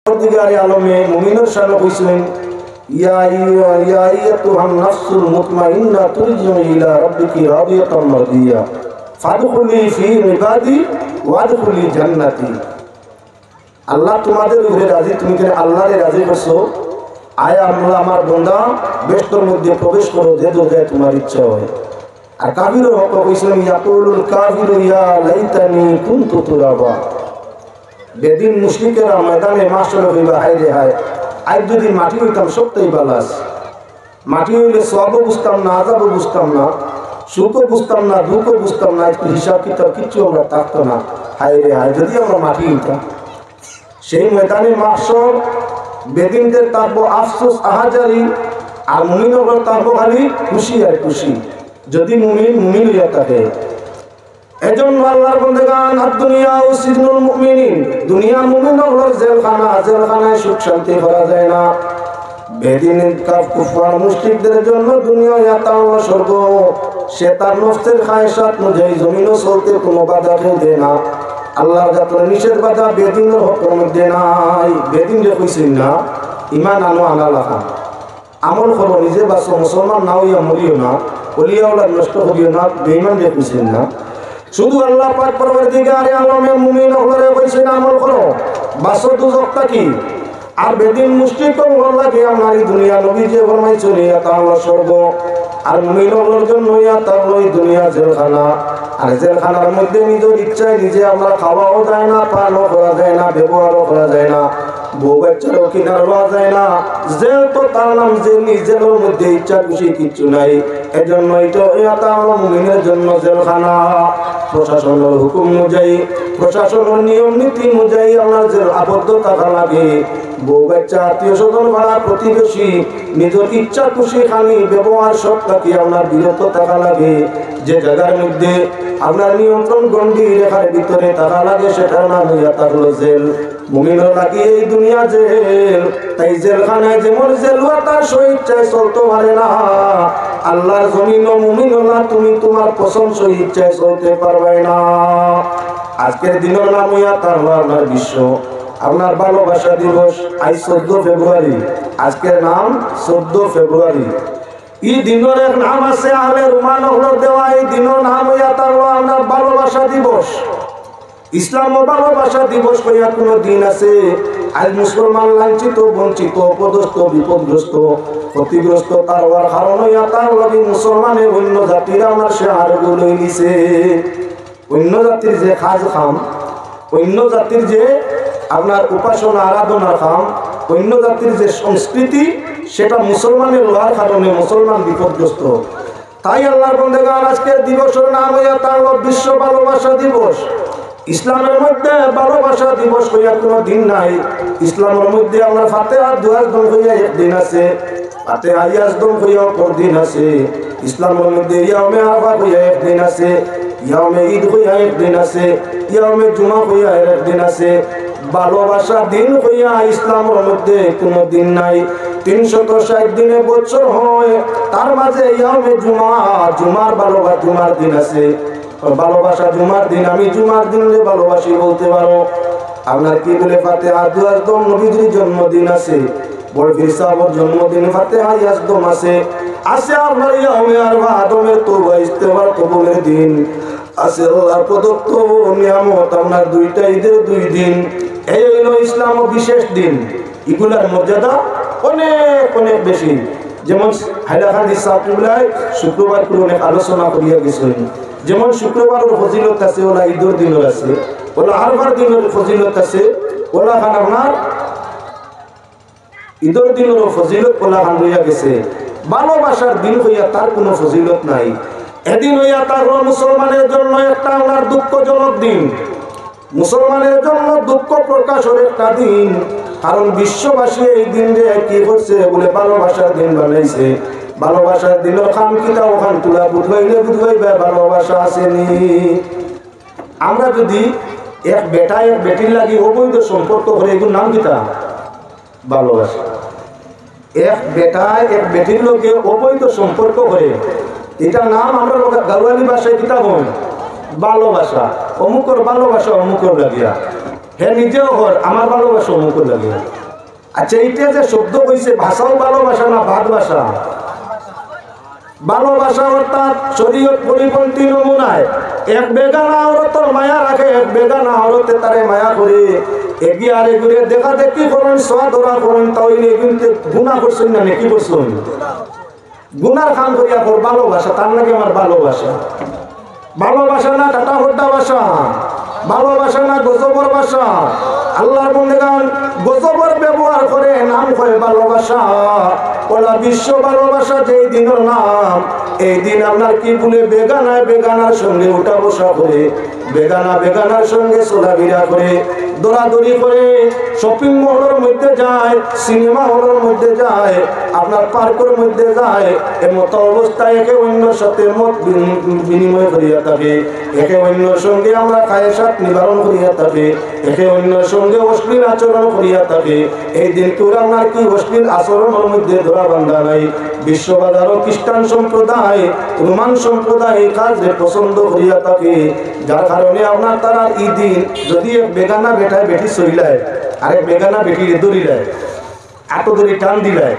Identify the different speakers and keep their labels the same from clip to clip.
Speaker 1: পরদিগারে আলমে মুমিনের শানে কইছেন ইয়া আইয়াতুহান নাফসুল মুতমাইন্না তুরজিউ ইলা রাব্বিকি রাদিয়াতাম মারদিয়া ফাদখুলি ফি ইবাদি ওয়াদখুলি জান্নাতি। আল্লাহ তোমাদের উপরে রাজি, তুমি কেন আল্লাহরে রাজি করছো? আয় আল্লাহ আমার বান্দা বেহেশতের মধ্যে প্রবেশ করো, যে দরজায় তোমার ইচ্ছা হয়। আর কাফিরের হক কইছেন ইয়াকুলুল কাফিরু ইয়া লাইতানি কুনতু তুরাবা। বেদিন মুশরিকেরা ময়দানে মাশরে হইবা হায় রে হায়, আজ যদি মাটি হইতাম সবটাই বালাস। মাটি হইলে সবও বুঝতাম না, আযাবও বুঝতাম না, সুখও বুঝতাম না, দুঃখও বুঝতাম না, একটু হিসাব কিতাব কিচ্ছু আমরা থাকতো না। হায় রে হায় যদি আমরা মাটি হইতাম। সেই ময়দানে মাশর বেদিনদের থাকবো আফসোস আহাজারি, আর মুমিনদের থাকবো খালি খুশি আর খুশি, যদি মুমিন হইয়া থাকে। এজন আল্লাহর বান্দাগান দুনিয়া ও সিজনুল মুমিনিন, দুনিয়া মুমিন হলো জেলখানা, জেলখানায় সুখ শান্তি পাওয়া যায় না। বেদিনের কুফার মুশরিকদের জন্য দুনিয়া ইয়াতা হলো স্বর্গ। সে তার নফসের খায়সাত অনুযায়ী জমিনও চলতে কোনো বাধা দেয় না। আল্লাহর যত নিষেধ বাধা বেদিনের হকের মধ্যে নাই। বেদিন যে কইছেন না ইমান আনো আনা লাখা, আমল করো, নিজে বাঁচো, মুসলমান না হইয়া মরিও না, অলিয়া ওলা নষ্ট করিও না, বেঈমান যে কইছেন না। শুধু আল্লাহ পাক পরবর্তীকারে আলমের মুমিন হলে কইছেন আমল করো, বাঁচো দুজক থাকি। আর বেদিন মুশরিক আল্লাহ কে আমার এই দুনিয়া নবী যে ফরমাইছে ইয়া হলো স্বর্গ, আর মুমিনের জন্য ইয়া হলো এই দুনিয়া জেলখানা। আর জেলখানার মধ্যে নিজের ইচ্ছায় নিজে আমরা খাওয়াও যায় না, পানও করা যায় না, ব্যবহারও করা যায় না, বউ বাচ্চারও কিনার লওয়া যায় না। জেল তো তার নাম জেল, জেলের মধ্যে ইচ্ছা খুশি কিচ্ছু নাই। এজন্য এটা হলো মুমিনের জন্য জেলখানা। প্রশাসনের হুকুম অনুযায়ী, প্রশাসনের নিয়ম নীতি অনুযায়ী আমরা জেল আবদ্ধ থাকা লাগে। বউ বাচ্চা আত্মীয় স্বজন ভাড়া প্রতিবেশী নিজের ইচ্ছা খুশি খানি ব্যবহার সব থাকি আপনার বিরত থাকা লাগে। যে জায়গার মধ্যে আপনার নিয়ন্ত্রণ গণ্ডি রেখার ভিতরে থাকা লাগে সেটার নাম হইয়া থাকলো জেল। মুমিনের লাগে এই দুনিয়া জেল। তাই জেলখানায় যেমন জেল তার স্বইচ্ছায় চলতে পারে না, আল্লাহর জমিন ও মুমিন হলা তুমি তোমার পছন্দ স্বইচ্ছায় চলতে পারবে না। আজকের দিনের নাম হইয়া তার আপনার বিশ্ব আপনার ভালোবাসা দিবস। আজ 14 ফেব্রুয়ারি, আজকের নাম 14 ফেব্রুয়ারি। এই দিনের এক নাম আছে আহলে রুমান হলো দেওয়া, এই দিনের নাম হইয়া তার আপনার ভালোবাসা দিবস। ইসলাম ও ভালোবাসা দিবস হইয়া কোনো দিন আছে? আজ মুসলমান লাঞ্ছিত, বঞ্চিত, অপদস্থ, বিপদগ্রস্ত, ক্ষতিগ্রস্ত তার হওয়ার কারণ হইয়া তার লগে মুসলমানের অন্য জাতিরা আমার সে হারগুলো নিছে। অন্য জাতির যে খাজ খাম, অন্য জাতির যে আপনার উপাসনা আরাধনার খাম, অন্য জাতির যে সংস্কৃতি, সেটা মুসলমানের লোহার কারণে মুসলমান বিপদগ্রস্ত। তাই আল্লাহর বান্দাগান আজকের দিবসের নাম হইয়া তার বিশ্ব ভালোবাসা দিবস। ইসলামের মধ্যে ভালোবাসা দিবস হইয়া কোনো দিন নাই। ইসলামের মধ্যে আমরা ফাতেহা দুয়াজদম হইয়া একদিন আছে, ফাতেহা ইয়াজদম হইয়া অপর দিন আছে। ইসলামের মধ্যে ইয়াউমে আরাফা হইয়া একদিন আছে, ইয়াউমে ঈদ হইয়া একদিন আছে, ইয়াউমে জুমা হইয়া একদিন আছে। ভালোবাসা দিন হইয়া ইসলামের মধ্যে কোনো দিন নাই। 360 দিনে বছর হয়, তার মাঝে ইয়াউমে জুমা, জুমার ভালোবাসা জুমার দিন আছে। ভালোবাসা জুমার দিন, আমি জুমার দিনে ভালোবাসি বলতে পারো। আপনার কি বলে ফাতেহা দুয়াজদম নবীজির জন্মদিন আছে, বড় পীর সাহেবের জন্মদিন ফাতেহা ইয়াজদম আছে। আছে আপনার ইয়াউমে আরফা, আদমের তওবা ইস্তেগফার কবুলের দিন আছে। আল্লাহর প্রদত্ত নিয়ামত আপনার দুইটা ঈদের 2 দিন। এই হইল ইসলাম ও বিশেষ দিন। এগুলার মর্যাদা অনেক অনেক বেশি। যেমন হাইলাকান্দি সাহাবুল্লাহ শুক্রবার করে অনেক আলোচনা করিয়া গেছেন। যেমন শুক্রবারের ফজিলত আছে, ওলা ঈদের দিনের আছে, ওলা আরফার দিনের ফজিলত আছে, ওলা খান আপনার ঈদের দিনেরও ফজিলত ওলা খান রইয়া গেছে। ভালোবাসার দিন হইয়া তার কোনো ফজিলত নাই। এদিন হইয়া তার মুসলমানের জন্য একটা আপনার দুঃখজনক দিন, মুসলমানের জন্য দুঃখ প্রকাশের একটা দিন। কারণ বিশ্ববাসী এই দিন যে কি করছে বলে ভালোবাসার দিন বানাইছে। ভালোবাসার দিনের খাম কিতা ওখান তুলা বুঝবাইলে বুঝবাইবে ভালোবাসা আসেনি। আমরা যদি এক বেটা এক বেটির লাগি অবৈধ সম্পর্ক করে, এগুলোর নাম কিতা? ভালোবাসা। এক বেটা এক বেটির লগে অবৈধ সম্পর্ক করে, এটা নাম আমরা গাওয়ালি ভাষায় কিতা বল? ভালোবাসা। অমুকর ভালোবাসা অমুকর লাগিয়া। হে নিজেও ঘর আমার ভালোবাসা অমুক লাগে। আচ্ছা এইটা যে শব্দ কইছে ভাষাও ভালোবাসা না ভাত ভাষা? ভালোবাসা অর্থাৎ শরীয়ত পরিপন্থী নমুনায় এক বেগানা আওরতর মায়া রাখে, এক বেগানা আওরতে তারে মায়া করে এগিয়ে আরে ঘুরে দেখা দেখি করেন, সোয়া ধরা করেন, তাহলে কিন্তু গুণা করছেন না নাকি করছেন? গুনার খান করিয়া কর ভালোবাসা, তার নাকি আমার ভালোবাসা। ভালোবাসা না টাটা হড্ডা বাসা, ভালোবাসা না গজবর বাসা। আল্লাহর বন্দেগান গজবর ব্যবহার করে নাম হয় ভালোবাসা। ওলা বিশ্ব ভালোবাসা যেই দিনের নাম, এই দিন আপনার কি বলে বেগানায় বেগানার সঙ্গে উঠা বসা করে, বেগানা বেগানার সঙ্গে চলাফেরা করে, দৌড়াদৌড়ি করে, শপিং মলের মধ্যে যায়, সিনেমা হলের মধ্যে যায়, আপনার পার্কের মধ্যে যায়। এমতো অবস্থায় একে অন্যর সাথে মত বিনিময় করিয়া থাকে, একে অন্যর সঙ্গে আমরা খায়েশাত নিবারণ করিয়া থাকে, একে অন্যর সঙ্গে অশ্লীল আচরণ করিয়া থাকে। এই দিন তোর আপনার কি অশ্লীল আচরণের মধ্যে ধরা বান্ধা নাই। বিশ্ববাজারও খ্রিস্টান সম্প্রদায়, রোমান সম্প্রদায় কাজে পছন্দ করিয়া থাকে, যার কারণে আপনার তারা এই দিন যদি এক বেগানা বেটায় বেটি চলিলায়, আরেক বেগানা বেটি দৌড়িলায়, এত দড়ি টান দিলায়,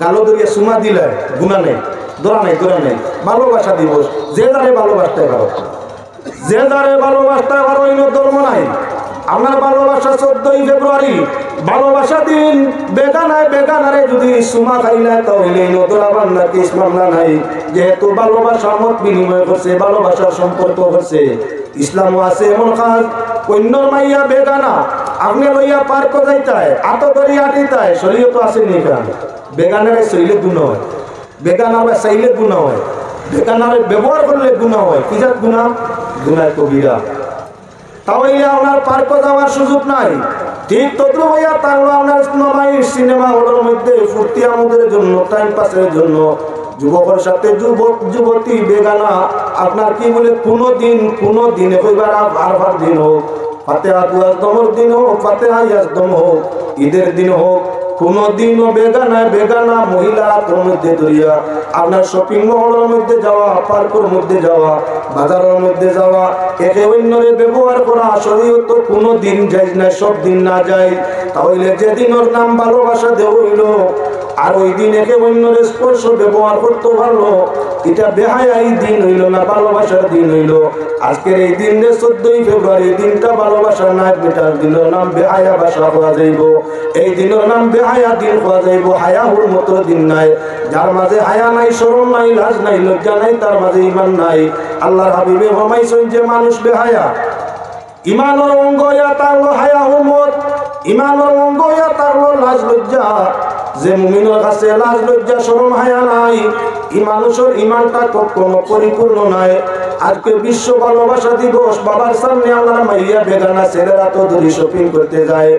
Speaker 1: গালো দড়িয়া সুমা দিলায়, গুণা নেই, দৌড়া নেই, দৌড়া নেই। ভালোবাসা দিবস, যে যারে ভালোবাসতে পারো, যে যারে ভালোবাসতে পারো, এই ধর্ম নাই। আমার ভালোবাসা 14ই ফেব্রুয়ারি ভালোবাসা দিন, বেগানায় বেগানারে যদি সুমা খাইলায় তাহলে নদরা বান্না কেস মামলা নাই। যেহেতু ভালোবাসা মত বিনিময় করছে, ভালোবাসার সম্পর্ক করছে। ইসলামও আছে এমন কাজ, অন্যর মাইয়া বেগানা আপনি লইয়া পার করে যাইতায়, আত ধরি আটিতায়, শরীয়ত আছে নি কারণ বেগানারে শৈলে গুণা হয়, বেগানারে চাইলে গুণা হয়, বেগানারে ব্যবহার করলে গুণা হয়। কি যাক গুণা? গুণায় কবিরা। তাহলে আপনার পার্ক যাওয়ার সুযোগ নাই। ঠিক তদ্রুপ হইয়া তাহলে আপনার সিনেমা হলের মধ্যে ফুর্তি আমাদের জন্য, টাইম পাসের জন্য যুবকের সাথে যুবক যুবতী বেগানা আপনার কি বলে কোনো দিনে কইবার আরবার দিন হোক, ফাতেহা দুয়াজ দমর দিন হোক, ফাতেহা ইয়াজদম হোক, ঈদের দিন হোক, কোনো দিনও বেগানায় বেগানা মহিলারা তোর মধ্যে ধরিয়া আপনার শপিং মলের মধ্যে যাওয়া, পার্কের মধ্যে যাওয়া, বাজারের মধ্যে যাওয়া, একে অন্যরে ব্যবহার করা শরীয়ত কোনো দিন যাই না, সব দিন না যায়। তাহলে যেদিনের নাম ভালোবাসা দেওয়া হইল, আর ওই দিন একে অন্যের স্পর্শ ব্যবহার করতে পারলো, এটা বেহায়াই দিন হইল না, ভালোবাসার দিন হইল। আজকের এই দিন 14ই ফেব্রুয়ারি দিনটা ভালোবাসার নাই, বেটার দিনের নাম বেহায়া ভাষা হওয়া যাইব, এই দিনের নাম বেহায়া দিন হওয়া যাইব। হায়া হুর মতো দিন নাই, যার মাঝে হায়া নাই, শরম নাই, লাজ নাই, লজ্জা নাই, তার মাঝে ইমান নাই। আল্লাহর হাবিবে ফরমাইছেন যে মানুষ বেহায়া, ইমানের অঙ্গ ইয়া তারলো হায়া হুমত, ইমানের অঙ্গ ইয়া তারলো লাজ লজ্জা। যে মুমিনের কাছে লাজ লজ্জা শরম হায়া নাই, এই মানুষের ইমানটা কখনো পরিপূর্ণ নাই। আজকে বিশ্ব ভালোবাসা দিবস, বাবার সামনে আমরা মাইয়া বেগানা ছেলেরা তো দড়ি শপিং করতে যায়,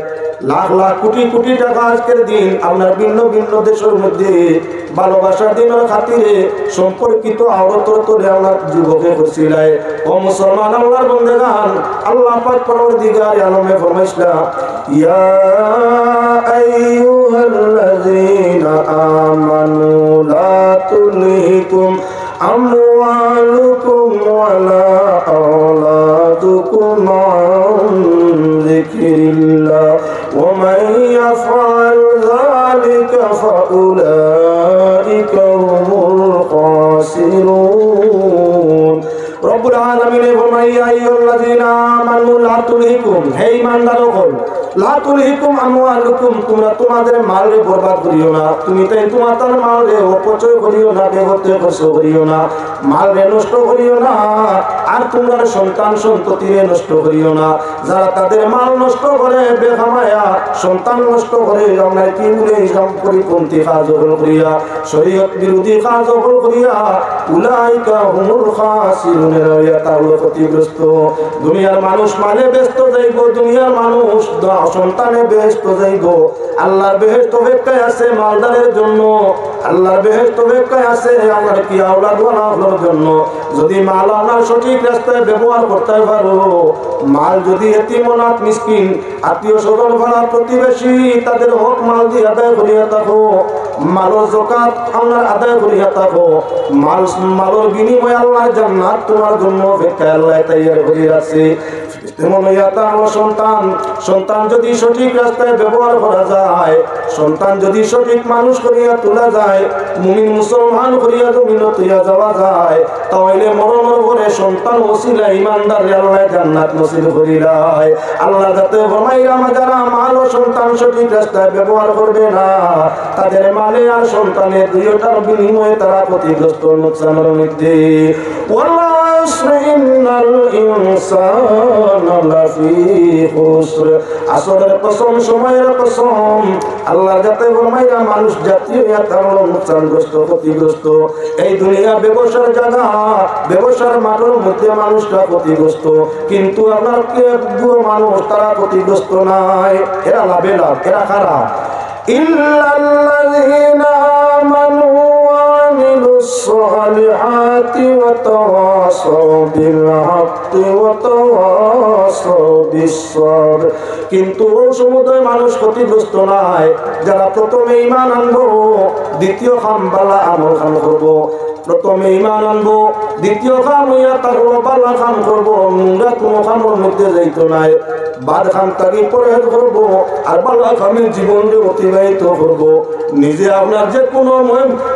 Speaker 1: লাখ লাখ কোটি কোটি টাকা আজকের দিন আপনার ভিন্ন ভিন্ন দেশের মধ্যে ভালোবাসা দিনের খাতিরে সম্পর্কিত আওরত তোরে আমার যুবকে করছিলায়। ও মুসলমান আল্লাহর বন্দেগান, আল্লাহ পাক পরওয়ারদিগার আলমে ফরমাইছলা, ইয়া আইয়ুহাল্লাযীনা আমানু লা তুলহিকুম আমওয়ালুকুম ওয়ালা আওলাদুকুম আন যিকরিল্লাহ ওয়া মান ইয়াফআল যালিকা ফাউলাইকা হুমুল খাসিরুন। রব্বুল আলামিন ফরমায়, ইয়া আইয়ুহাল্লাযীনা আমানু লা তুলহিকুম, হে ঈমানদারগণ, লা তুলহিকুম আমওয়ালুকুম, তোমরা তোমাদের মালরে বরবাদ করিও না, তুমি তাই তোমার তার মালরে অপচয় করিও না, বেগতে খরচ করিও না, মালরে নষ্ট করিও না, আর তোমরা সন্তান সন্ততিরে নষ্ট করিও না। যারা তাদের মাল নষ্ট করে বেখামায়া সন্তান নষ্ট করে, আমরা কি বলে ইসলাম পরিপন্থী কাজ করিয়া, শরীয়ত বিরোধী কাজ করিয়া, উলাইকা হুমুল খাসিরুন, তাহলে ক্ষতিগ্রস্ত। দুনিয়ার মানুষ মানে ব্যস্ত যাইব, দুনিয়ার মানুষ সন্তানে ব্যস্ত যাইব, আল্লাহর বেহেশত অপেক্ষায় আছে মালদারের জন্য। আল্লাহর বেহেশত অপেক্ষায় আছে আমার কি আওলাদ ওয়ালার জন্য। যদি মাল আপনার সঠিক রাস্তায় ব্যবহার করতে পারো, মাল যদি এতিম অনাথ মিসকিন আত্মীয় স্বজন ভাড়া প্রতিবেশী তাদের হক মাল দিয়ে আদায় করিয়া থাকো, মালের যাকাত আমরা আদায় করিয়া থাকো, মালের বিনিময়ে আল্লাহ জান্নাত তোমার জন্য অপেক্ষায় আল্লাহ তৈরি করে আছে। সন্তান যদি সঠিক রাস্তায় ব্যবহার করা যায়, সন্তান যদি সঠিক মানুষ করিয়া তোলা যায়, মুমিন মুসলমান করিয়া জমিন তুইয়া যাওয়া যায়, তাহলে মরণের পরে সন্তান ওসিলা ইমানদার আল্লাহ জান্নাত নসিব করিলায়। আল্লাহ যাতে ফরমাইরা যারা মাল ও সন্তান সঠিক রাস্তায় ব্যবহার করবে না, তাদের মালে আর সন্তানের দুইটার বিনিময়ে তারা ক্ষতিগ্রস্ত লোকসানের মধ্যে। আসরের কসম, সময়ের কসম, আল্লাহ যাতে ফরমাইরা মানুষ জাতীয় নুকসানগ্রস্ত ক্ষতিগ্রস্ত। এই দুনিয়া ব্যবসার জায়গা, ব্যবসার মাঠের মধ্যে মানুষরা ক্ষতিগ্রস্ত, কিন্তু আপনার বুড়ো মানুষ তারা ক্ষতিগ্রস্ত নাই, এরা লাভে লাভ, এরা খারাপ। ইল্লাল্লাযীনা আমানু ওয়া আমিলুস সালিহাতি ওয়া তাওয়াসাউ বিল হাক্কি ওয়া তাওয়াসাউ বিস সাবর। কিন্তু ওই সমুদায় মানুষ ক্ষতিগ্রস্ত নাই যারা প্রথমে ঈমান আনবো, দ্বিতীয় কাম বালা আমল কাম করবো। প্রথমে ঈমান আনবো, দ্বিতীয় কাম হইয়া থাকবো বালা কাম করবো, নোংরা কোনো কামের মধ্যে যাইতো নাই, বাদ কাম তাকে পরিহার করবো আর বালা কামের জীবনকে অতিবাহিত করবো। নিজে আপনার যে কোনো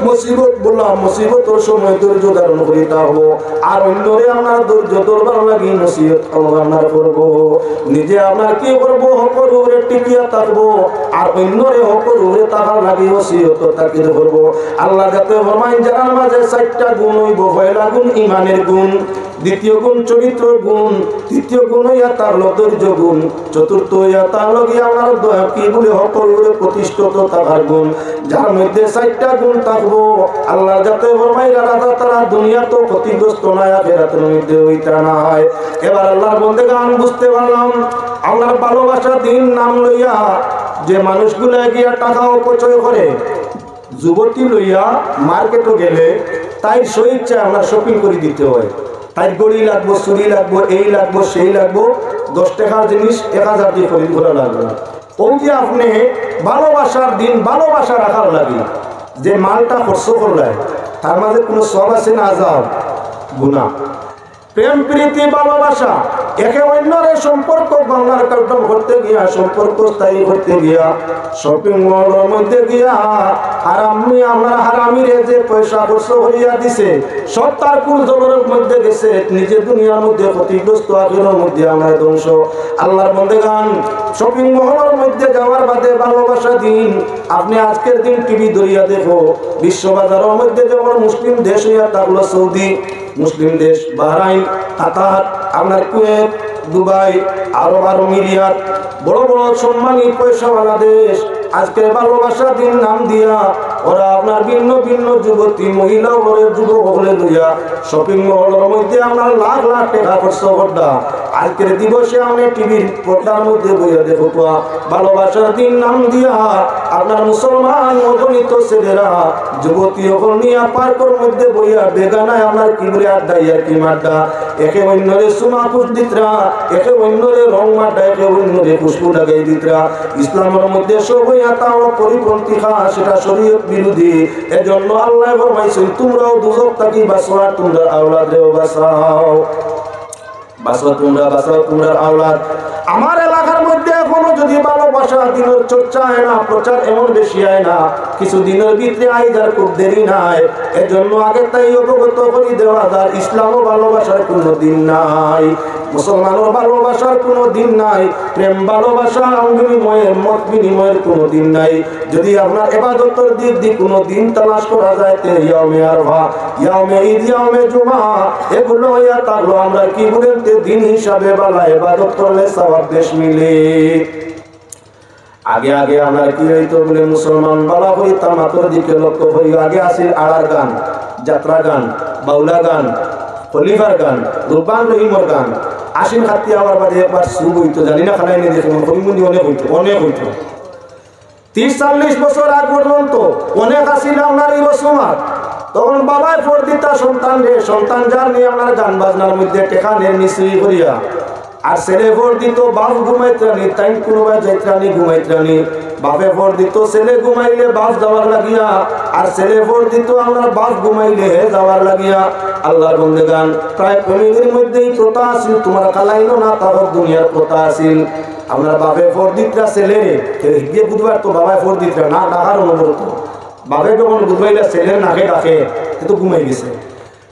Speaker 1: মুসিবত বললাম, মুসিবতের সময় ধৈর্য ধারণ করে থাকবো, আর অন্যরে আপনার ধৈর্য ধরবার লাগি নসিহত আপনার করবো। নিজে আপনার কি করবো, হকর উপরে টিকিয়া থাকবো, আর অন্যরে হকর উপরে থাকার লাগি নসিহত তাকে করবো। আল্লাহ যাতে ফরমায় যার মাঝে 4টা গুণ হইব, পয়লা গুণ ঈমানের গুণ, দ্বিতীয় গুণ চরিত্র গুণ, তৃতীয় গুণ হইয়া তার ধৈর্য গুণ, চতুর্থ হইয়া তার লগিয়া আমার দয়া কি বলে হকর উপরে প্রতিষ্ঠিত থাকার গুণ। যার মধ্যে 4টা গুণ থাকবো, আল্লাহ যাতে ফরমায় রাধা তারা দুনিয়া তো ক্ষতিগ্রস্ত নয়, আখিরাতের মধ্যে হইতা নাই। এবার আল্লাহর বন্দেগান বুঝতে পারলাম, আল্লাহর ভালোবাসা দিন নাম লইয়া যে মানুষগুলা গিয়া টাকা অপচয় করে, যুবতী লইয়া মার্কেটও গেলে তাই স্বইচ্ছায় আমরা শপিং করে দিতে হয়। তাই গড়ি লাগবো, চুরি লাগবো, এই লাগবো, সেই লাগবো, 10 টাকার জিনিস 1000 দিয়ে খরিদ করা লাগবে। ওই যে আপনি ভালোবাসার দিন ভালোবাসা রাখার লাগে, যে মালটা খরচ করলে তার মাঝে কোনো সব আছে না, আজাব গুনাহ। প্রেম প্রীতি ভালোবাসা একে অন্যের সম্পর্ক বাংলার কার্টন করতে গিয়া, সম্পর্ক স্থায়ী করতে গিয়া, শপিং মলের মধ্যে গিয়া হারামি আমরা হারামিরে যে পয়সা খরচ করিয়া দিছে সব তার কুল জবরের মধ্যে গেছে, নিজের দুনিয়ার মধ্যে ক্ষতিগ্রস্ত, আখিরের মধ্যে আমরা ধ্বংস। আল্লাহর বন্দেগান শপিং মহলের মধ্যে যাওয়ার বাদে ভালোবাসা দিন। আপনি আজকের দিন টিভি ধরিয়া দেখো, বিশ্ববাজারের মধ্যে যেমন মুসলিম দেশ হইয়া থাকলো সৌদি, মুসলিম দেশ বাহরাইন, কাতার, আপনার কুয়েত, দুবাই, আরব আমিরাত, বড় বড় সম্মানী পয়সাওয়ালা দেশ, আজকে ভালোবাসা দিন নাম দিয়া ওরা আপনার ভিন্ন ভিন্ন যুবতী মহিলা বলে যুবক বলে লইয়া শপিং মলের মধ্যে আপনার লাখ লাখ টাকা খরচ করতা। আজকের দিবসে আমি টিভির পর্দার মধ্যে বইয়া দেখো, ভালোবাসার দিন নাম দিয়া আপনার মুসলমান অগণিত ছেলেরা যুবতী ওখান নিয়ে পার্কের মধ্যে বইয়া বেগানায় আপনার কি বলে আড্ডাইয়া কি মাড্ডা, একে অন্যরে সুমা পুষ দিতরা, একে অন্যরে রং মাড্ডা, একে অন্যরে পুষ্প লাগাই দিতরা। ইসলামের মধ্যে সব হইয়া তাও পরিপন্থী খা, সেটা শরীয়ত বিরোধী। এজন্য আল্লাহ ফরমাইছেন তোমরাও দুজক থাকি বাঁচো, আর তোমরা আওলাদেও বাঁচাও, বাঁচো তোমরা, বাঁচাও তোমরা আওলাদ। আমার এলাকার মধ্যে এখনো যদি ভালোবাসা দিনের চর্চা হয় না, প্রচার এমন বেশি হয় না, কিছু দিনের ভিতরে আইদার খুব দেরি নাই। এজন্য আগে তাই অবগত করে দেওয়া যায়, ইসলামও ভালোবাসার কোনো দিন নাই, মুসলমানের ভালোবাসার কোনো দিন নাই, প্রেম ভালোবাসা বিনিময়ের মত বিনিময়ের কোনো দিন নাই। যদি আপনার ইবাদতের দিক দিয়ে কোনো দিন তালাশ করা যায়, তে ইয়াউমে আরফা, ইয়াউমে ঈদ, ইয়াউমে জুমা, এগুলো হইয়া থাকলো আমরা কি বলেন দিন হিসাবে বালা ইবাদত করলে সওয়াব বেশ মিলে। আগে আগে আমরা কি হইতো বলে মুসলমান বালা হইতাম, মাত্র দিকে লক্ষ্য হই। আগে আসিল আড়ার গান, যাত্রা গান, বাউলা গান, খলিফার গান, রূপান রহিমর গান, আশিন খাতি আমার বাদে একবার সুর হইতো, জানি না খালাই নিয়ে দেখুন হরিমন্দি অনেক হইতো, অনেক হইতো। 30-40 বছর আগ পর্যন্ত অনেক আসিল আপনার এই রসমাত। তখন বাবাই ফোর দিতা সন্তান রে, সন্তান যার নিয়ে আপনার গান বাজনার মধ্যে টেকা নিয়ে মিশ্রি করিয়া, আর ছেলে ভোর দিত বাপ ঘুমাইত্রানি, তাই কোনোবা যাইত্রানি ঘুমাইত্রানি। বাপে ভোর দিত ছেলে ঘুমাইলে বাপ যাওয়ার লাগিয়া, আর ছেলে ভোর দিত আমরা বাপ ঘুমাইলে যাওয়ার লাগিয়া। আল্লাহর বন্দেগান প্রায় ফ্যামিলির মধ্যেই প্রথা আছিল, তোমার কালাইনো না তাহলে দুনিয়ার প্রথা আছিল। আপনার বাপে ভোর দিতরা ছেলে গিয়ে বুধবার তো বাবায় ভোর দিতরা না ডাকার অনুরোধ। বাপে যখন ঘুমাইলে ছেলে নাকে ডাকে, কিন্তু ঘুমাই গেছে।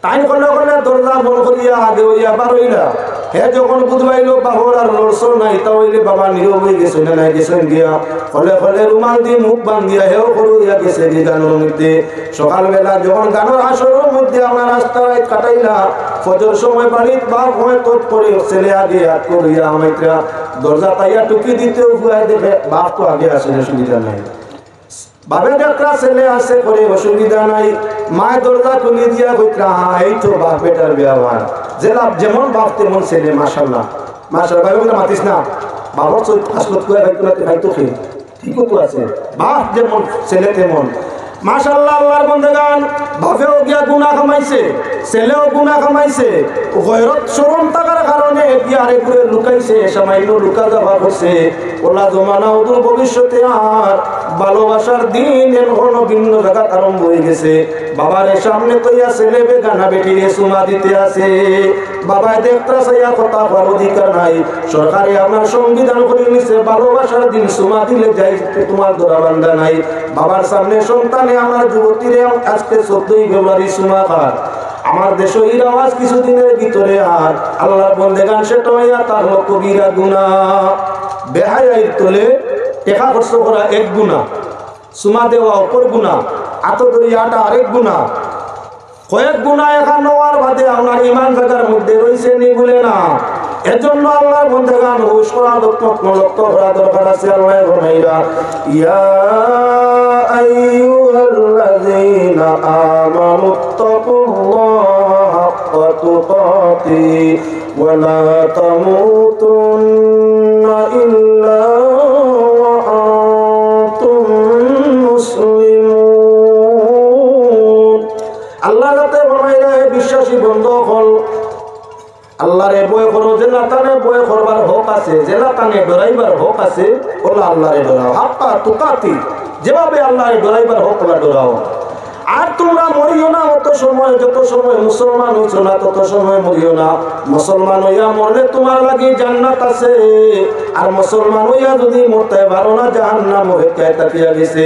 Speaker 1: টাইম করলে করলে দরজা বন্ধ করিয়া আগে হইয়া বার হইলা। হে যখন বুঝবাইল বাবর আর লড়সর নাই, তা হইলে বাবা নীরব হয়ে গেছে না নাই গেছেন গিয়া ফলে ফলে রুমাল দিয়ে মুখ বান্ধিয়া হেও করু হইয়া গেছে যে গানের মধ্যে। সকালবেলা যখন গানের আসরের মধ্যে আমার রাস্তায় কাটাইলা, ফজর সময় বাড়ির বাপ হয় তোপ করে ছেলে আগে হাত করিয়া আমাইত্রা দরজা তাইয়া টুকি দিতেও হুয়াই দেখে বাপ তো আগে আসে, সুবিধা নাই। বাপের একটা ছেলে আসে করে অসুবিধা নাই, মায়ের দরজা খুলে দিয়া কইত্রা এই তো বাপ বেটার ব্যবহার, যেমন বাপ তেমন ছেলে। মাশাআল্লাহ মাশাআল্লাহ, ভাই মাতিস না, বাবার চোখ আসলত করে ভাই তো খেয়ে ঠিকও তো আছে, বাপ যেমন ছেলে তেমন। মাশাআল্লাহ আল্লাহর বন্দেগান, বাপেও গিয়া গুনাহ কামাইছে, ছেলেও গুনাহ কামাইছে, গয়রত শরম থাকার কারণে বিয়ারে করে লুকাইছে, সামান্য লুকা যাওয়া করছে। ওলা জমানা ওদের ভবিষ্যতে আর ভালোবাসার দিন এখনো ভিন্ন জায়গা আরম্ভ হয়ে গেছে। বাবার সামনে তৈয়া ছেলে বেগানা বেটিয়ে সুমা দিতে আছে, বাবায় দেখতে চাইয়া কথা হওয়ার অধিকার নাই। সরকারে আমার সংবিধান করে নিছে ভালোবাসার দিন সুমা দিলে যাই তোমার ধরা বান্ধা নাই। বাবার সামনে সন্তানে আমার যুবতীরে আজকে 14ই ফেব্রুয়ারি সুমা খার। আমার দেশ এই আওয়াজ কিছুদিনের ভিতরে আর আল্লাহর বন্দেগান সেটা হইয়া তার কবিরা গুনাহ। বেহায়াইর তোলে টেকা খরচ করা এক গুনাহ, সুমা দেওয়া অপর গুনাহ, আতদরিয়াটা আরেক গুনাহ। কয়েক গুনাহ এখান নেওয়ার বাদে আপনার ইমান জায়গার মধ্যে রয়েছে নি বলে না। এজন্য আল্লাহর বন্দেগান হুশ করা লক্ষ্য করা দরকার আছে। আল্লাহ বনাইরা ইয়া আইয়ুহাল্লাযীনা আমানুত্তাকুল্লাহা হাক্কা তুকাতিহি ওয়া লা তামুতুন্না ইল্লা ওয়া আনতুম মুসলিমুন। আল্লাহ রাতে বনাইরা বিশ্বাসী বন্ধ হল, আল্লাহরে বয় করো, জেলা টানে বয় করবার হক আছে, জেলা টানে ডরাইবার হক আছে, ওলা আল্লাহরে ডরাও। হাক্কা তুকাতি, যেভাবে আল্লাহরে ডরাইবার হক ওলা ডরাও। আর তোমরা মরিও না অত সময়, যত সময় মুসলমান হইছ না তত সময় মরিও না। মুসলমান হইয়া মরলে তোমার লাগি জান্নাত আছে, আর মুসলমান হইয়া যদি মরতে পারো না জাহান্নাম হইতে তাকিয়া গেছে।